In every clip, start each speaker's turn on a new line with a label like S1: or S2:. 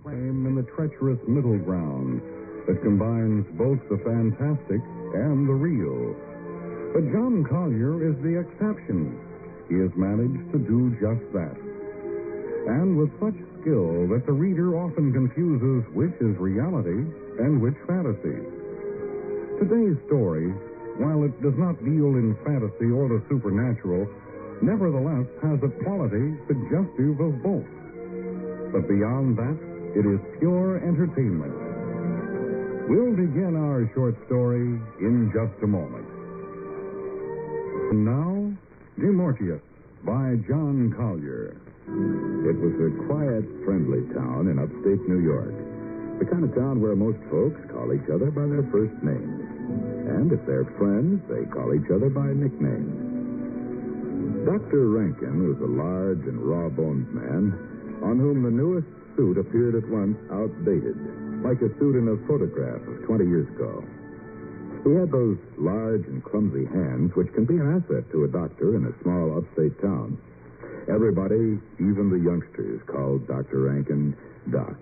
S1: frame in the treacherous middle ground that combines both the fantastic and the real. But John Collier is the exception. He has managed to do just that. And with such skill that the reader often confuses which is reality and which fantasy. Today's story, while it does not deal in fantasy or the supernatural, nevertheless has a quality suggestive of both. But beyond that, it is pure entertainment. We'll begin our short story in just a moment. And now, Mortious by John Collier.
S2: It was a quiet, friendly town in upstate New York. The kind of town where most folks call each other by their first names. And if they're friends, they call each other by nicknames. Dr. Rankin was a large and raw-boned man on whom the newest suit appeared at once outdated, like a suit in a photograph of 20 years ago. He had those large and clumsy hands which can be an asset to a doctor in a small upstate town. Everybody, even the youngsters, called Dr. Rankin Doc.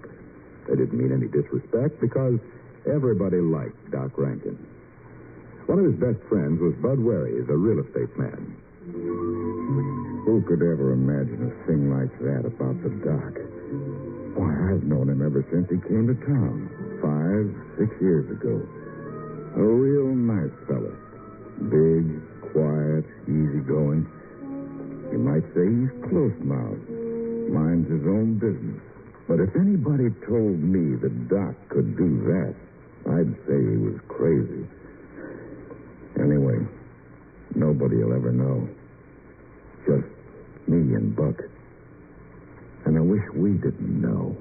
S2: They didn't mean any disrespect because everybody liked Doc Rankin. One of his best friends was Bud Wary, the real estate man.
S3: Who could ever imagine a thing like that about the Doc? Why, I've known him ever since he came to town 5, 6 years ago. A real nice fella. Big, quiet, easygoing. You might say he's close-mouthed. Minds his own business. But if anybody told me the Doc could do that, I'd say he was crazy. Anyway, nobody will ever know. Just me and Buck. And I wish we didn't know.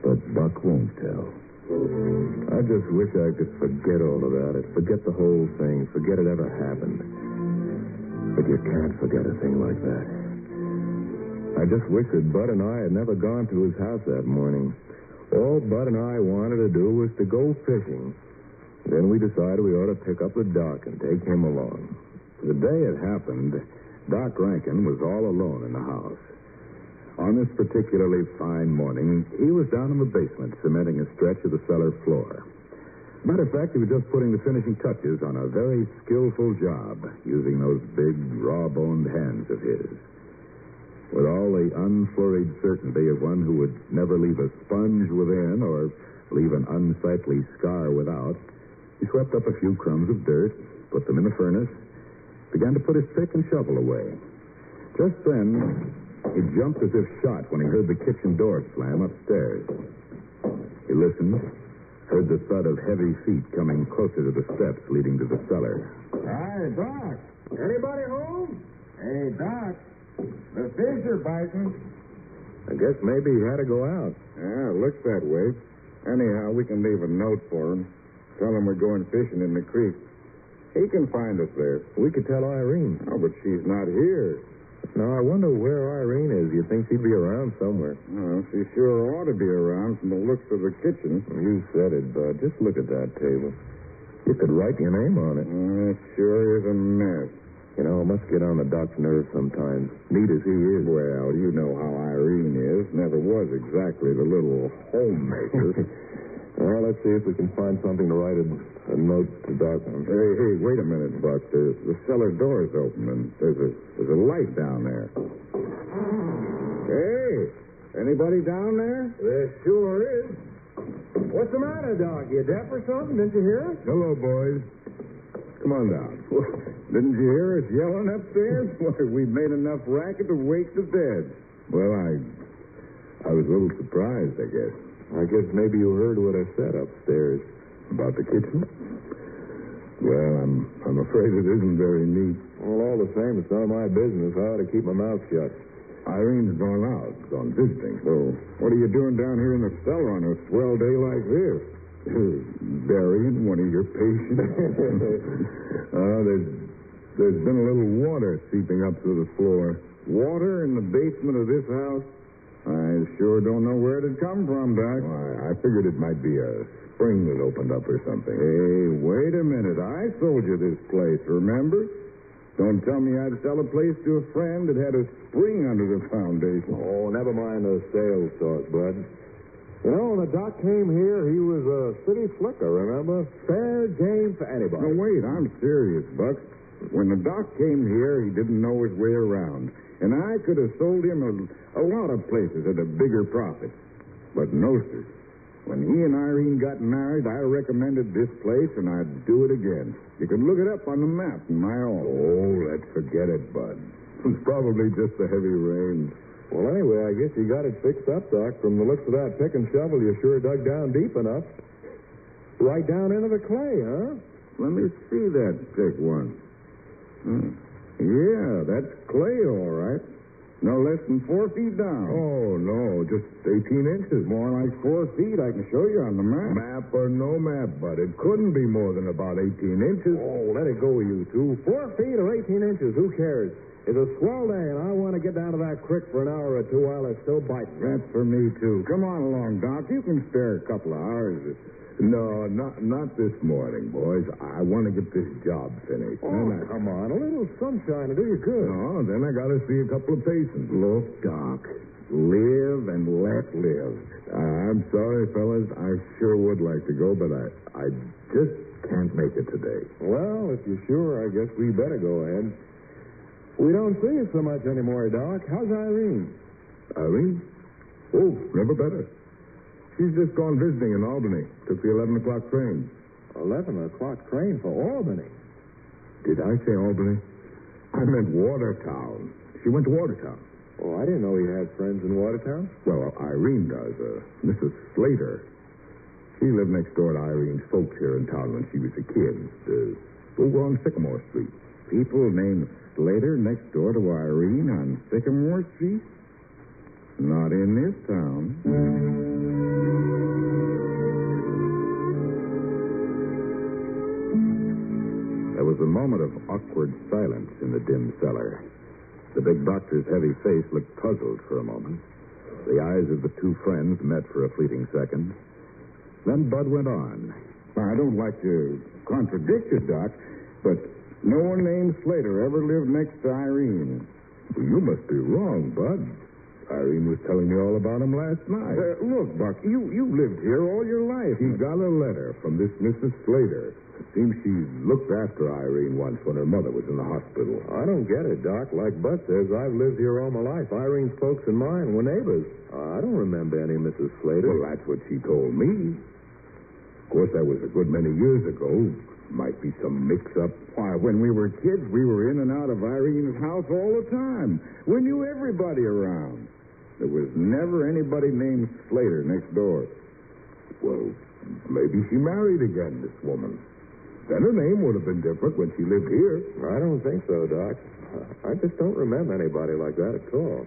S3: But Buck won't tell.
S2: I just wish I could forget all about it. Forget the whole thing. Forget it ever happened. But you can't forget a thing like that. I just wish that Bud and I had never gone to his house that morning. All Bud and I wanted to do was to go fishing. Then we decided we ought to pick up the Doc and take him along. The day it happened, Doc Rankin was all alone in the house. On this particularly fine morning, he was down in the basement cementing a stretch of the cellar floor. Matter of fact, he was just putting the finishing touches on a very skillful job, using those big, raw-boned hands of his. With all the unflurried certainty of one who would never leave a sponge within or leave an unsightly scar without, he swept up a few crumbs of dirt, put them in the furnace, began to put his pick and shovel away. Just then, he jumped as if shot when he heard the kitchen door slam upstairs. He listened, heard the thud of heavy feet coming closer to the steps leading to the cellar.
S3: Hi, Doc. Anybody home? Hey, Doc. The fish are biting.
S2: I guess maybe he had to go out.
S3: Yeah, it looks that way. Anyhow, we can leave a note for him. Tell him we're going fishing in the creek. He can find us there.
S2: We could tell Irene.
S3: Oh, but she's not here.
S2: Now, I wonder where Irene is. You think she'd be around somewhere?
S3: Well, she sure ought to be around from the looks of the kitchen.
S2: You said it, Bud. Just look at that table. You could write your name on it.
S3: It sure is a mess.
S2: You know, it must get on the Doc's nerves sometimes. Neat as he is.
S3: Well, you know how Irene is. Never was exactly the little homemaker.
S2: Well, let's see if we can find something to write a note to Doc on.
S3: Hey, wait a minute, Buck. The cellar door's open, and there's a light down there. Hey, anybody down there?
S2: There sure is. What's the matter, Doc? You deaf or something? Didn't you hear us?
S3: Hello, boys. Come on down. Didn't you hear us yelling upstairs? Why, we made enough racket to wake the dead. Well, I was a little surprised, I guess.
S2: I guess maybe you heard what I said upstairs.
S3: About the kitchen? Well, I'm afraid it isn't very neat.
S2: Well, all the same, it's none of my business. I ought to keep my mouth shut.
S3: Irene's gone out, gone visiting. So, what are you doing down here in the cellar on a swell day like this? Burying one of your patients? There's been a little water seeping up through the floor. Water in the basement of this house? I sure don't know where it'd come from, Doc. Why, I figured it might be a spring that opened up or something. Hey, wait a minute. I sold you this place, remember? Don't tell me I'd sell a place to a friend that had a spring under the foundation.
S2: Oh, never mind those sales talk, Bud. You know, when the doc came here, he was a city slicker, remember? Fair game for anybody.
S3: No, wait, I'm serious, Buck. When the doc came here, he didn't know his way around. And I could have sold him a lot of places at a bigger profit. But no, sir. When he and Irene got married, I recommended this place, and I'd do it again. You can look it up on the map in my office.
S2: Oh, let's forget it, Bud.
S3: It's probably just the heavy rain.
S2: Well, anyway, I guess you got it fixed up, Doc. From the looks of that pick and shovel, you sure dug down deep enough. Right down into the clay, huh?
S3: Let me see that pick one. Yeah, that's clay, all right. No less than 4 feet down.
S2: Oh, no, just 18 inches.
S3: More like 4 feet. I can show you on the map.
S2: Map or no map, Bud. It couldn't be more than about 18 inches. Oh, let it go, you two. 4 feet or 18 inches, who cares? It's a swell day, and I want to get down to that creek for an hour or two while they're still biting.
S3: That's for me, too. Come on along, Doc. You can spare a couple of hours.
S2: No, not this morning, boys. I want to get this job finished.
S3: Oh, come on. A little sunshine will do you good.
S2: No, then I got to see a couple of patients.
S3: Look, Doc, live and let live.
S2: I'm sorry, fellas. I sure would like to go, but I just can't make it today.
S3: Well, if you're sure, I guess we better go ahead. We don't see you so much anymore, Doc. How's Irene?
S2: Irene? Oh, never better. She's just gone visiting in Albany. Took the 11 o'clock train.
S3: 11 o'clock train for Albany?
S2: Did I say Albany? I meant Watertown. She went to Watertown.
S3: Oh, I didn't know he had friends in Watertown.
S2: Well, Irene does. Mrs. Slater. She lived next door to Irene's folks here in town when she was a kid. Over on Sycamore Street.
S3: People named Slater next door to Irene on Sycamore Street? Not in this town.
S2: There was a moment of awkward silence in the dim cellar. The big doctor's heavy face looked puzzled for a moment. The eyes of the two friends met for a fleeting second. Then Bud went on.
S3: I don't like to contradict you, Doc, but no one named Slater ever lived next to Irene.
S2: Well, you must be wrong, Bud. Irene was telling me all about him last night.
S3: Look, Buck, you lived here all your life.
S2: He got a letter from this Mrs. Slater. It seems she looked after Irene once when her mother was in the hospital.
S3: I don't get it, Doc. Like Bud says, I've lived here all my life. Irene's folks and mine were neighbors. I don't remember any Mrs. Slater.
S2: Well, that's what she told me. Of course, that was a good many years ago. Might be some mix-up.
S3: Why, when we were kids, we were in and out of Irene's house all the time. We knew everybody around. There was never anybody named Slater next door.
S2: Well, maybe she married again, this woman. Then her name would have been different when she lived here.
S3: I don't think so, Doc. I just don't remember anybody like that at all.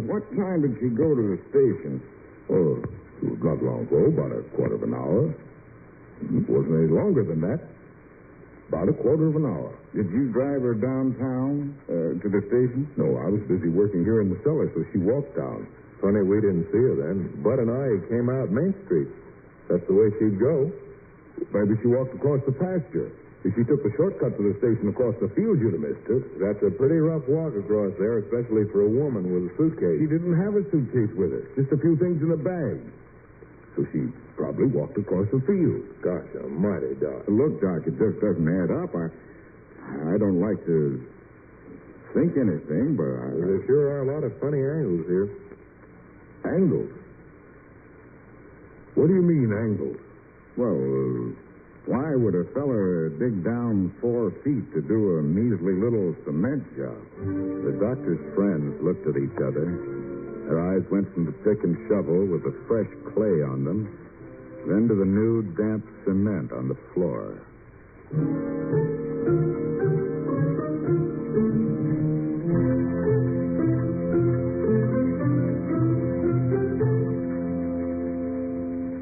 S3: What time did she go to the station?
S2: Oh, it was not long ago, about a quarter of an hour. It wasn't any longer than that. About a quarter of an hour.
S3: Did you drive her downtown to the station?
S2: No, I was busy working here in the cellar, so she walked down.
S3: Funny we didn't see her then. Bud and I came out Main Street. That's the way she'd go.
S2: Maybe she walked across the pasture. If she took the shortcut to the station across the field, you'd have missed her.
S3: That's a pretty rough walk across there, especially for a woman with a suitcase.
S2: She didn't have a suitcase with her. Just a few things in a bag. So she probably walked across the field.
S3: Gosh almighty, Doc.
S2: Look, Doc, it just doesn't add up. I don't like to think anything, but
S3: There sure are a lot of funny angles here.
S2: Angles? What do you mean, angles?
S3: Well, why would a feller dig down 4 feet to do a measly little cement job?
S2: The doctor's friends looked at each other. Their eyes went from the pick and shovel with the fresh clay on them, then to the new, damp cement on the floor.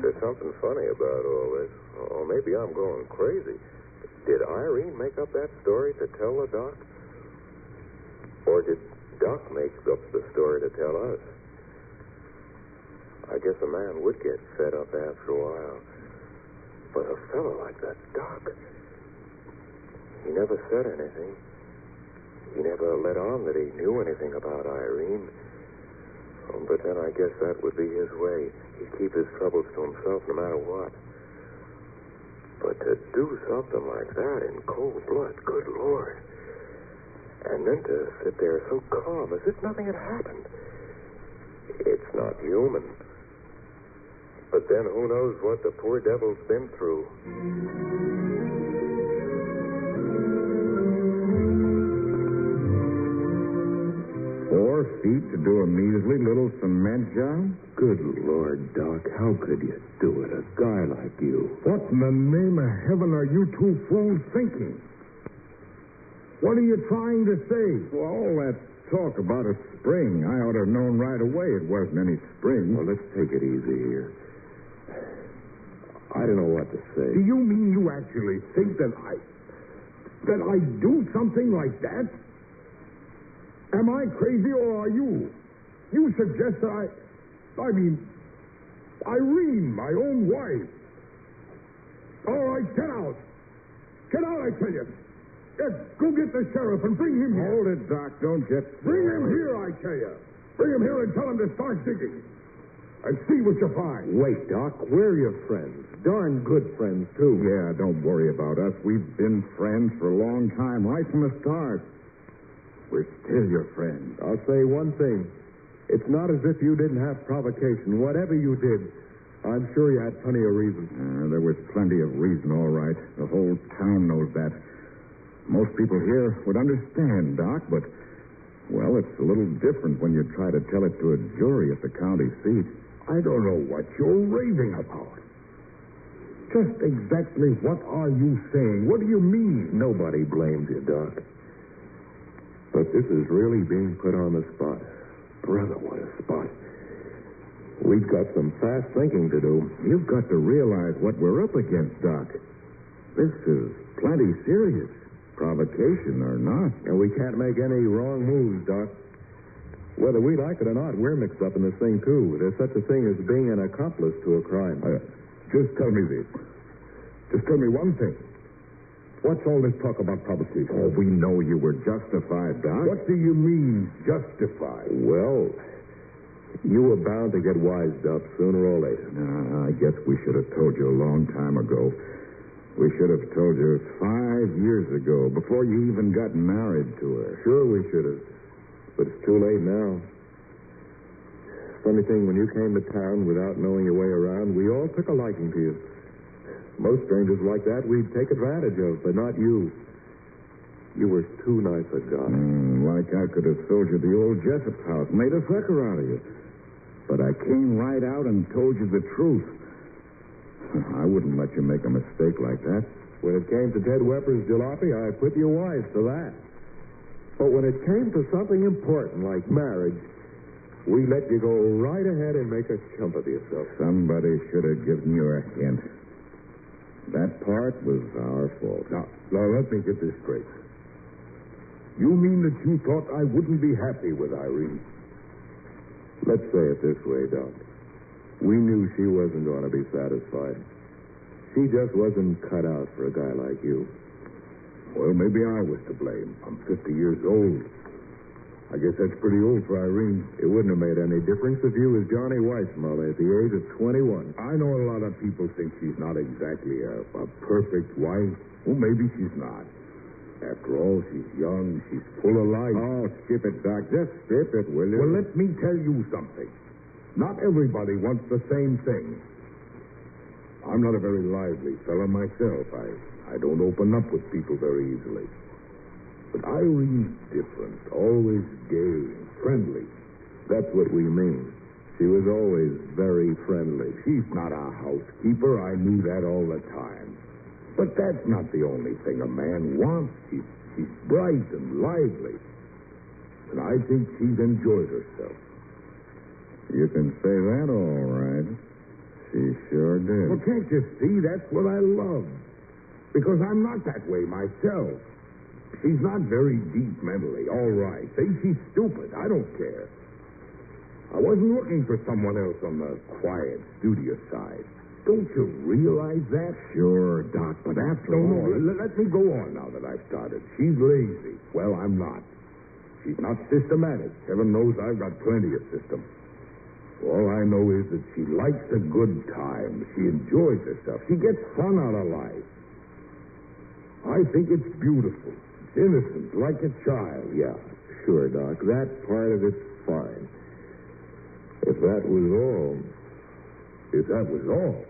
S4: There's something funny about all this. Or maybe I'm going crazy. Did Irene make up that story to tell the doc? Or did Doc make up the story to tell us? I guess a man would get fed up after a while. But a fellow like that Doc, he never said anything. He never let on that he knew anything about Irene. But then I guess that would be his way. He'd keep his troubles to himself no matter what. But to do something like that in cold blood, good Lord. And then to sit there so calm as if nothing had happened. It's not human. But then who knows what the poor devil's been through.
S3: 4 feet to do a measly little cement job?
S2: Good Lord, Doc, how could you do it? A guy like you.
S3: What in the name of heaven are you two fools thinking? What are you trying to say? Well, all that talk about a spring, I ought to have known right away it wasn't any spring.
S2: Well, let's take it easy here. I don't know what to say.
S3: Do you mean you actually think that I'd do something like that? Am I crazy or are you? You suggest that I mean, Irene, my own wife. All right, get out. Get out, I tell you. Go get the sheriff and bring him here.
S2: Hold it, Doc. Don't get...
S3: Bring him here, I tell you. Bring him here and tell him to start digging. And see what you find.
S2: Wait, Doc. We're your friends. Darn good friends, too.
S3: Yeah, don't worry about us. We've been friends for a long time, right from the start. We're still your friends.
S2: I'll say one thing. It's not as if you didn't have provocation. Whatever you did, I'm sure you had plenty of reason.
S3: There was plenty of reason, all right. The whole town knows that. Most people here would understand, Doc, but, well, it's a little different when you try to tell it to a jury at the county seat. I don't know what you're raving about. Just exactly what are you saying? What do you mean?
S2: Nobody blames you, Doc. But this is really being put on the spot. Brother, what a spot. We've got some fast thinking to do.
S3: You've got to realize what we're up against, Doc. This is plenty serious. Provocation or not.
S2: And we can't make any wrong moves, Doc. Whether we like it or not, we're mixed up in this thing, too. There's such a thing as being an accomplice to a crime.
S3: Just tell me this. Just tell me one thing. What's all this talk about provocation? Oh, we know you were justified, Doc. What do you mean, justified?
S2: Well, you were bound to get wised up sooner or later.
S3: I guess we should have told you a long time ago. We should have told you 5 years ago, before you even got married to her.
S2: Sure we should have. But it's too late now. Funny thing, when you came to town without knowing your way around, we all took a liking to you. Most strangers like that we'd take advantage of, but not you. You were too nice a guy.
S3: Like I could have sold you the old Jessup house, made a sucker out of you. But I came right out and told you the truth. I wouldn't let you make a mistake like that.
S2: When it came to Ted Wepper's jalopy, I put you wise to that. But when it came to something important like marriage, we let you go right ahead and make a chump of yourself.
S3: Somebody should have given you a hint. That part was our fault. Now, let me get this straight. You mean that you thought I wouldn't be happy with Irene?
S2: Let's say it this way, Doc. We knew she wasn't going to be satisfied. She just wasn't cut out for a guy like you.
S3: Well, maybe I was to blame. I'm 50 years old. I guess that's pretty old for Irene.
S2: It wouldn't have made any difference if you was Johnny White's mother at the age of 21.
S3: I know a lot of people think she's not exactly a perfect wife. Well, maybe she's not. After all, she's young. She's full of life.
S2: Oh, skip it, Doc. Just skip it, will you?
S3: Well, let me tell you something. Not everybody wants the same thing. I'm not a very lively fellow myself. I don't open up with people very easily. But Irene's different. Always gay and friendly.
S2: That's what we mean. She was always very friendly.
S3: She's not a housekeeper. I knew that all the time. But that's not the only thing a man wants. She's bright and lively. And I think she's enjoyed herself.
S2: You can say that all right. She sure did.
S3: Well, can't you see? That's what I love. Because I'm not that way myself. She's not very deep mentally. All right. Say she's stupid. I don't care. I wasn't looking for someone else on the quiet, studious side. Don't you realize that?
S2: Sure, Doc, but after all...
S3: No, let me go on now that I've started. She's lazy. Well, I'm not. She's not systematic. Heaven knows I've got plenty of system. All I know is that she likes a good time. She enjoys herself. She gets fun out of life. I think it's beautiful. It's innocent, like a child.
S2: Yeah, sure, Doc. That part of it's fine. If that was all...
S3: If that was all.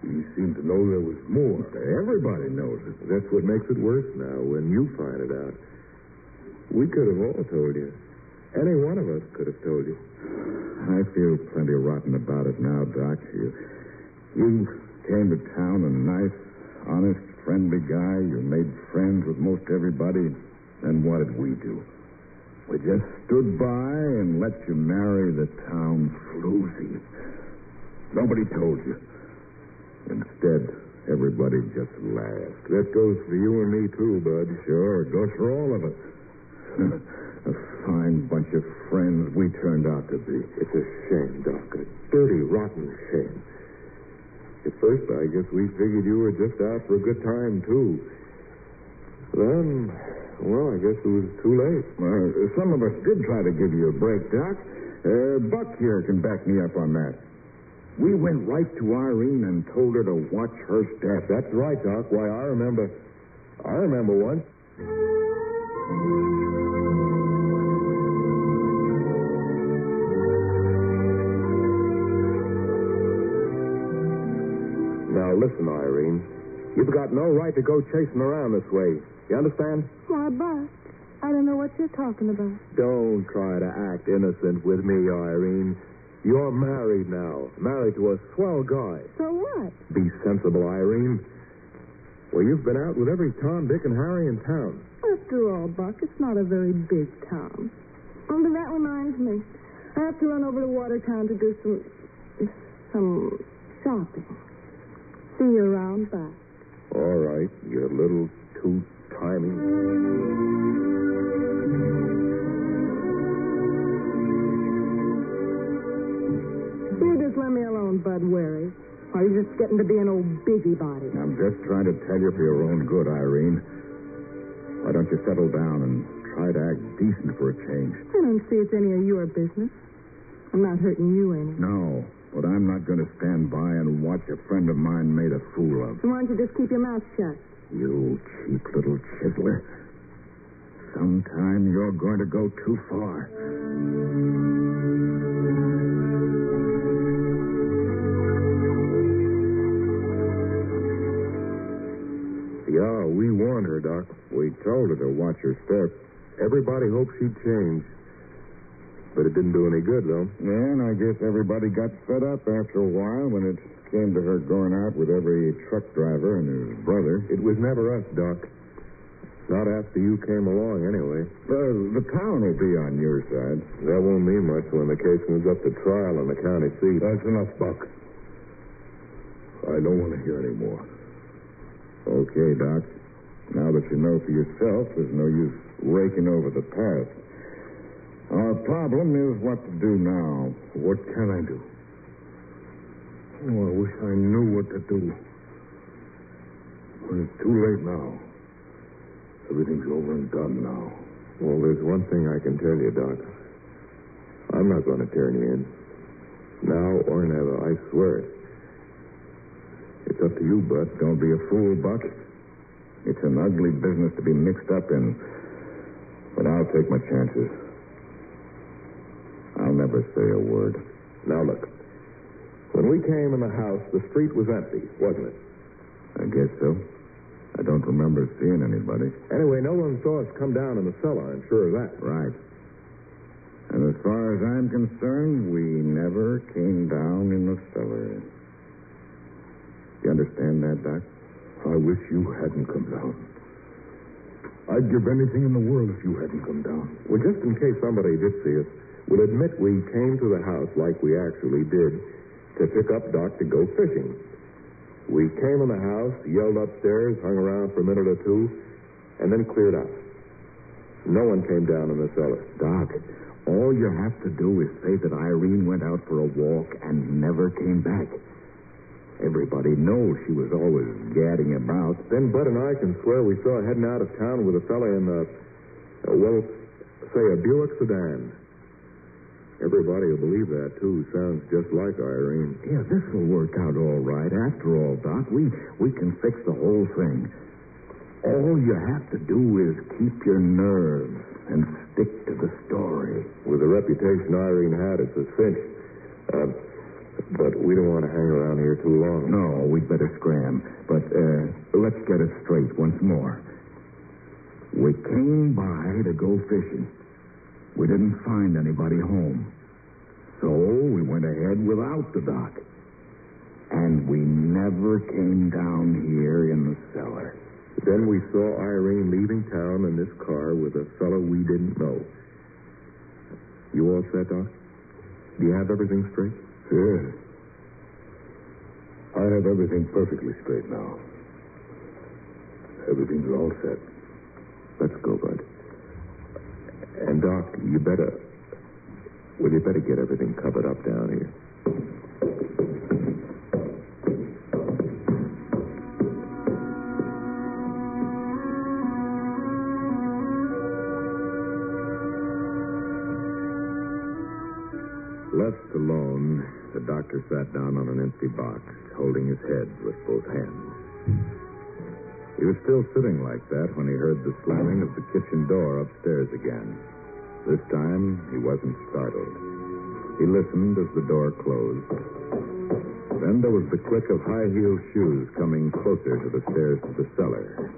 S3: You seem to know there was more. Everybody knows it.
S2: That's what makes it worse now, when you find it out. We could have all told you. Any one of us could have told you.
S3: I feel plenty rotten about it now, Doc. You came to town a nice, honest, friendly guy. You made friends with most everybody. And what did we do? We just stood by and let you marry the town floozy. Nobody told you. Instead, everybody just laughed.
S2: That goes for you and me, too, Bud.
S3: Sure, it goes for all of us. A fine bunch of friends we turned out to be.
S2: It's a shame, Doc. A dirty, rotten shame. At first, I guess we figured you were just out for a good time, too. Then, well, I guess it was too late.
S3: Some of us did try to give you a break, Doc. Buck here can back me up on that. We went right to Irene and told her to watch her step.
S2: That's right, Doc. Why, I remember once. Now, listen, Irene. You've got no right to go chasing around this way. You understand?
S5: Why, Buck, I don't know what you're talking about.
S2: Don't try to act innocent with me, Irene. You're married now. Married to a swell guy.
S5: So what?
S2: Be sensible, Irene. Well, you've been out with every Tom, Dick, and Harry in town.
S5: After all, Buck, it's not a very big town. Oh, but that reminds me. I have to run over to Watertown to do some shopping. See you around back.
S2: All right, you little two-timing.
S5: You just let me alone, Bud Wary. Or are you just getting to be an old busybody?
S3: I'm just trying to tell you for your own good, Irene. Why don't you settle down and try to act decent for a change?
S5: I don't see it's any of your business. I'm not hurting you any.
S3: No, but I'm not going to stand by and watch a friend of mine made a fool of.
S5: So why don't you just keep your mouth shut?
S3: You cheap little chiseler. Sometime you're going to go too far.
S2: Yeah, we warned her, Doc. We told her to watch her step. Everybody hoped she'd change. But it didn't do any good, though.
S3: Yeah, and I guess everybody got fed up after a while when it came to her going out with every truck driver and his brother.
S2: It was never us, Doc. Not after you came along, anyway.
S3: The town will be on your side.
S2: That won't mean much when the case moves up to trial in the county seat.
S3: That's enough, Buck. I don't want to hear any more. Okay, Doc. Now that you know for yourself, there's no use raking over the past. Our problem is what to do now. What can I do? Oh, I wish I knew what to do. But it's too late now. Everything's over and done now.
S2: Well, there's one thing I can tell you, Doc. I'm not going to turn you in. Now or never, I swear it. It's up to you, Bud.
S3: Don't be a fool, Buck. It's an ugly business to be mixed up in. But I'll take my chances. I'll never say a word.
S2: Now, look. When we came in the house, the street was empty, wasn't it?
S3: I guess so. I don't remember seeing anybody.
S2: Anyway, no one saw us come down in the cellar, I'm sure of that.
S3: Right. And as far as I'm concerned, we never came down in the cellar. You understand that, Doc? I wish you hadn't come down. I'd give anything in the world if you hadn't come down.
S2: Well, just in case somebody did see us, we'll admit we came to the house like we actually did to pick up Doc to go fishing. We came in the house, yelled upstairs, hung around for a minute or two, and then cleared out. No one came down in the cellar.
S3: Doc, all you have to do is say that Irene went out for a walk and never came back. Everybody knows she was always gadding about.
S2: Then Bud and I can swear we saw her heading out of town with a fella in say a Buick sedan. Everybody will believe that, too. Sounds just like Irene.
S3: Yeah, this will work out all right. After all, Doc, we can fix the whole thing. All you have to do is keep your nerve and stick to the story.
S2: With the reputation Irene had, it's a cinch. But we don't want to hang around here too long.
S3: No, we'd better scram. But let's get it straight once more. We came by to go fishing. We didn't find anybody home. So we went ahead without the doc. And we never came down here in the cellar.
S2: Then we saw Irene leaving town in this car with a fellow we didn't know. You all set, Doc? Do you have everything straight?
S3: Sure. I have everything perfectly straight now. Everything's all set.
S2: Let's go, Bud. And, Doc, you better get everything covered up down here.
S3: Left alone, the doctor sat down on an empty box, holding his head with both hands. He was still sitting like that when he heard the slamming of the kitchen door upstairs again. This time, he wasn't startled. He listened as the door closed. Then there was the click of high-heeled shoes coming closer to the stairs to the cellar.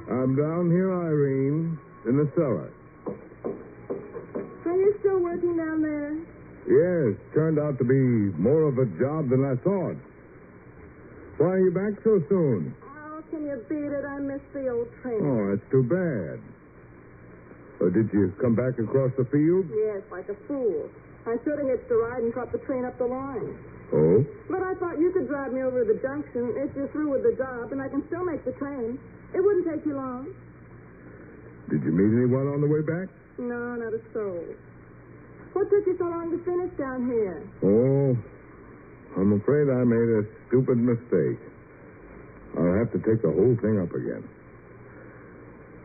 S2: I'm down here, Irene, in the cellar.
S5: Are you still working down there?
S2: Yes, turned out to be more of a job than I thought. Why are you back so soon?
S5: Oh, can you beat it? I missed the old train.
S2: Oh, that's too bad. Did you come back across the field?
S5: Yes, like a fool. I should have hitched a ride and caught the train up the line.
S2: Oh?
S5: But I thought you could drive me over to the junction if you're through with the job, and I can still make the train. It wouldn't take you long.
S2: Did you meet anyone on the way back?
S5: No, not a soul. What took you so long to finish down here?
S2: Oh, I'm afraid I made a stupid mistake. I'll have to take the whole thing up again.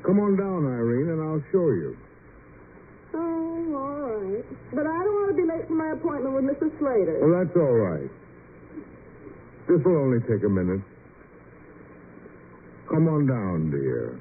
S2: Come on down, Irene, and I'll show you.
S5: Oh, all right. But I don't want to be late for my appointment with Mrs. Slater.
S2: Well, that's all right. This will only take a minute. Come on down, dear.